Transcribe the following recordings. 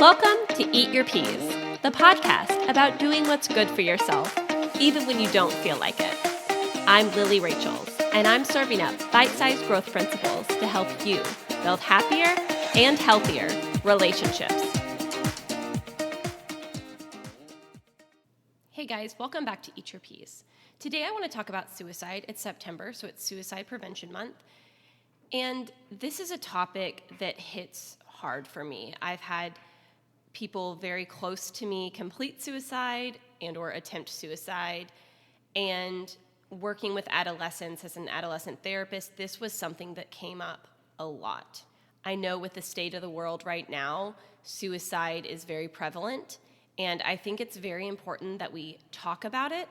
Welcome to Eat Your Peas, the podcast about doing what's good for yourself, even when you don't feel like it. I'm Lily Rachels, and I'm serving up bite-sized growth principles to help you build happier and healthier relationships. Hey guys, welcome back to Eat Your Peas. Today I want to talk about suicide. It's September, so it's Suicide Prevention Month. And this is a topic that hits hard for me. I've had people very close to me complete suicide and or attempt suicide. And working with adolescents as an adolescent therapist, this was something that came up a lot. I know with the state of the world right now, suicide is very prevalent. And I think it's very important that we talk about it.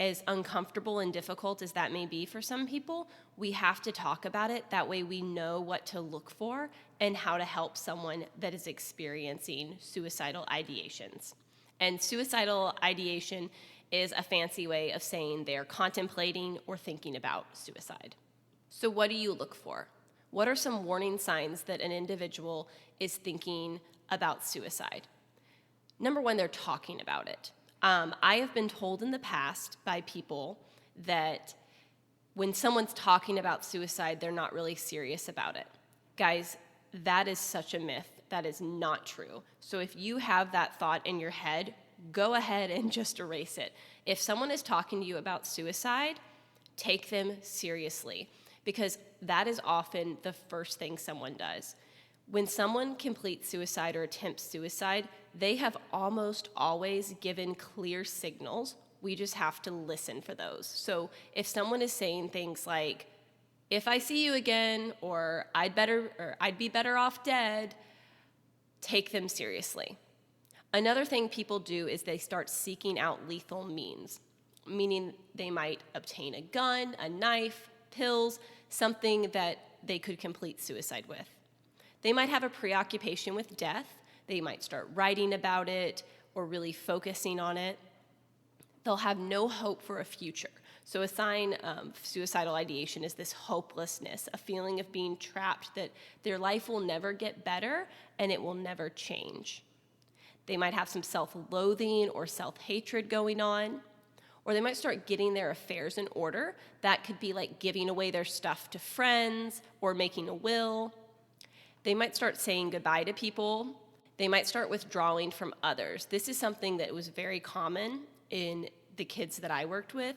As uncomfortable and difficult as that may be for some people, we have to talk about it. That way we know what to look for and how to help someone that is experiencing suicidal ideations. And suicidal ideation is a fancy way of saying they're contemplating or thinking about suicide. So what do you look for? What are some warning signs that an individual is thinking about suicide? Number one, they're talking about it. I have been told in the past by people that when someone's talking about suicide, they're not really serious about it. Guys, that is such a myth. That is not true. So if you have that thought in your head, go ahead and just erase it. If someone is talking to you about suicide, take them seriously, because that is often the first thing someone does. When someone completes suicide or attempts suicide, they have almost always given clear signals. We just have to listen for those. So if someone is saying things like, if I see you again, or I'd be better off dead, take them seriously. Another thing people do is they start seeking out lethal means, meaning they might obtain a gun, a knife, pills, something that they could complete suicide with. They might have a preoccupation with death. They might start writing about it or really focusing on it. They'll have no hope for a future. So a sign of suicidal ideation is this hopelessness, a feeling of being trapped, that their life will never get better and it will never change. They might have some self-loathing or self-hatred going on, or they might start getting their affairs in order. That could be like giving away their stuff to friends or making a will. They might start saying goodbye to people. They might start withdrawing from others. This is something that was very common in the kids that I worked with,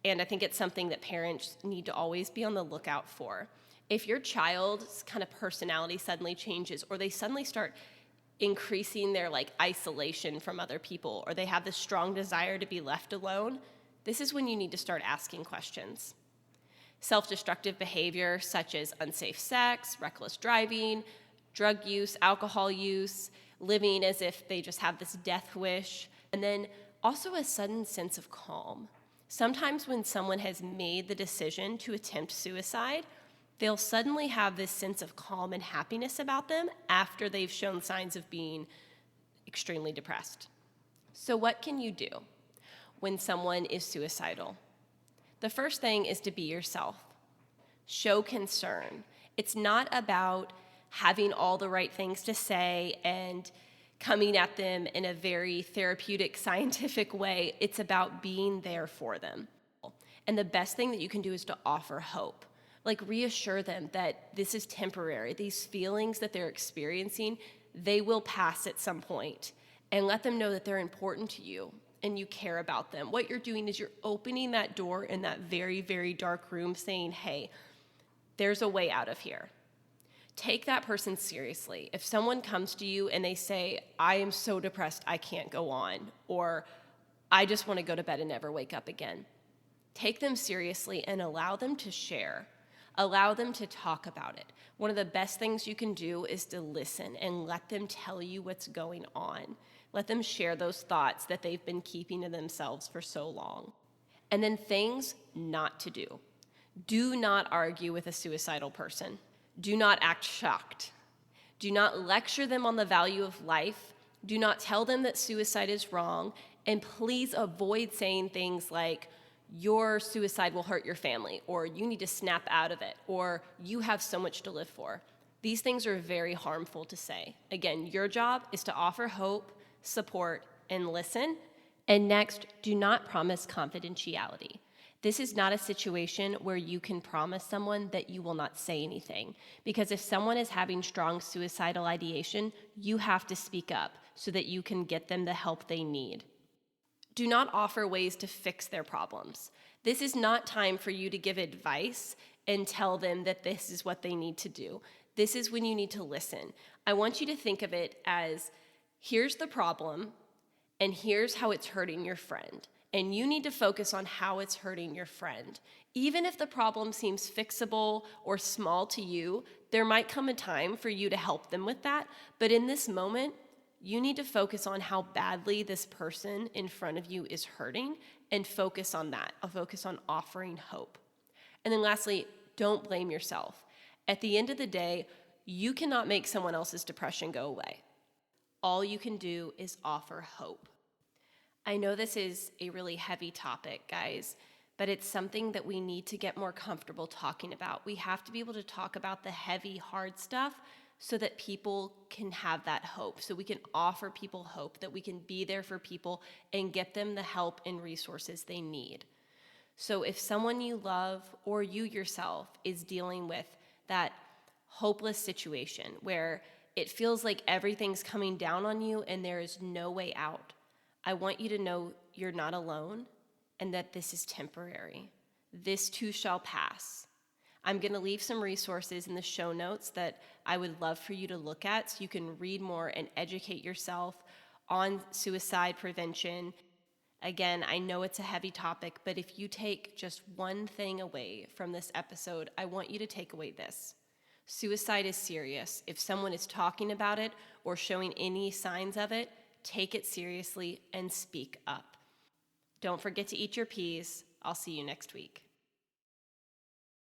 and I think it's something that parents need to always be on the lookout for. If your child's kind of personality suddenly changes, or they suddenly start increasing their isolation from other people, or they have this strong desire to be left alone, this is when you need to start asking questions. Self-destructive behavior such as unsafe sex, reckless driving, drug use, alcohol use, living as if they just have this death wish, and then also a sudden sense of calm. Sometimes when someone has made the decision to attempt suicide, they'll suddenly have this sense of calm and happiness about them after they've shown signs of being extremely depressed. So what can you do when someone is suicidal? The first thing is to be yourself. Show concern. It's not about having all the right things to say and coming at them in a very therapeutic, scientific way. It's about being there for them. And the best thing that you can do is to offer hope. Reassure them that this is temporary. These feelings that they're experiencing, they will pass at some point. And let them know that they're important to you and you care about them. What you're doing is you're opening that door in that very, very dark room saying, hey, there's a way out of here. Take that person seriously. If someone comes to you and they say, I am so depressed, I can't go on, or I just want to go to bed and never wake up again, take them seriously and allow them to share. Allow them to talk about it. One of the best things you can do is to listen and let them tell you what's going on. Let them share those thoughts that they've been keeping to themselves for so long. And then things not to do. Do not argue with a suicidal person. Do not act shocked. Do not lecture them on the value of life. Do not tell them that suicide is wrong. And please avoid saying things like, your suicide will hurt your family, or you need to snap out of it, or you have so much to live for. These things are very harmful to say. Again, your job is to offer hope, support, and listen. And next, do not promise confidentiality. This is not a situation where you can promise someone that you will not say anything. Because if someone is having strong suicidal ideation, you have to speak up so that you can get them the help they need. Do not offer ways to fix their problems. This is not time for you to give advice and tell them that this is what they need to do. This is when you need to listen. I want you to think of it as, here's the problem, and here's how it's hurting your friend. And you need to focus on how it's hurting your friend. Even if the problem seems fixable or small to you, there might come a time for you to help them with that. But in this moment, you need to focus on how badly this person in front of you is hurting and focus on that. I'll focus on offering hope. And then lastly, don't blame yourself. At the end of the day, you cannot make someone else's depression go away. All you can do is offer hope. I know this is a really heavy topic, guys, but it's something that we need to get more comfortable talking about. We have to be able to talk about the heavy, hard stuff so that people can have that hope, so we can offer people hope, that we can be there for people and get them the help and resources they need. So if someone you love or you yourself is dealing with that hopeless situation where it feels like everything's coming down on you and there is no way out, I want you to know you're not alone and that this is temporary. This too shall pass. I'm going to leave some resources in the show notes that I would love for you to look at so you can read more and educate yourself on suicide prevention. Again, I know it's a heavy topic, but if you take just one thing away from this episode, I want you to take away this. Suicide is serious. If someone is talking about it or showing any signs of it, take it seriously and speak up. Don't forget to eat your peas. I'll see you next week.